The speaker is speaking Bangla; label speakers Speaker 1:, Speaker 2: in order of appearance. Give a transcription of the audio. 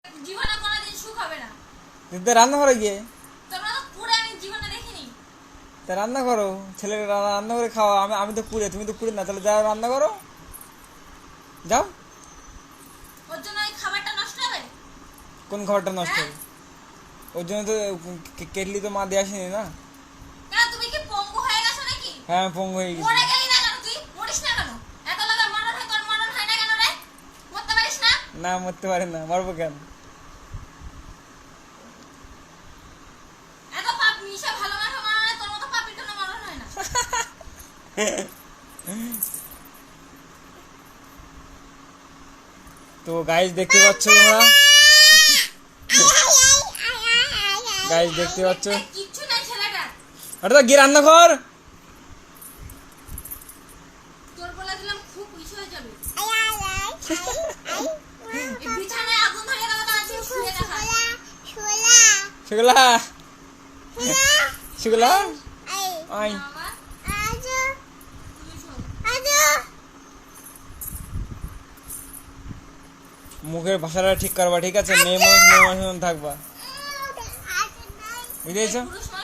Speaker 1: জীবনে কোনোদিন সুখ হবে না।
Speaker 2: দিদি রান্না করে গিয়ে
Speaker 1: তোমরা তো পুরে আমি জীবনে দেখিনি।
Speaker 2: তা রান্না করো, ছেলেকে রান্না করে খাওয়া। আমি তো পুরে, তুমি তো পুরে না, তাহলে যাও রান্না করো, যাও।
Speaker 1: ওর জন্য এই খাবারটা নষ্ট হবে?
Speaker 2: কোন খাবারটা নষ্ট হবে? ওর জন্য তো কেটলি তো মা দিয়ে আসেনি না।
Speaker 1: কেন তুমি কি পঙ্গু হয়ে গেছো নাকি?
Speaker 2: হ্যাঁ আমি পঙ্গু হয়ে গেছি।
Speaker 1: মরে গেলি না কেন তুই? মরিস না কেন? এত লোকের মরণ হয়, তোর মরণ হয় না কেন রে? মরতে পারিস না?
Speaker 2: না মরতে পারে না, মারবো কেন?
Speaker 1: এত পাপ মিশে ভালো মানুষ মরণ হয়, তোর মতো পাপির জন্য মরণ হয় না।
Speaker 2: তো গাইস দেখতে পাচ্ছ তোমরা, গাইস দেখতে পাচ্ছ,
Speaker 1: কিচ্ছু নাই ছেলেটার।
Speaker 2: আরে তো গিয়ে রান্না কর।
Speaker 1: তোর বলে দিলাম খুব ইসে হয়ে যাবে। এই বিছানায় আগুন ধরে গেল তো আজকে শুয়ে দেখা।
Speaker 2: সেগুলা সেগুলা আই
Speaker 1: বাবা, তুমি শোন।
Speaker 2: মুখের ভাষাটা ঠিক করবা, ঠিক আছে? মেয়ে মানুষ থাকবা, বুঝেছ?
Speaker 1: পুরুষ মানুষ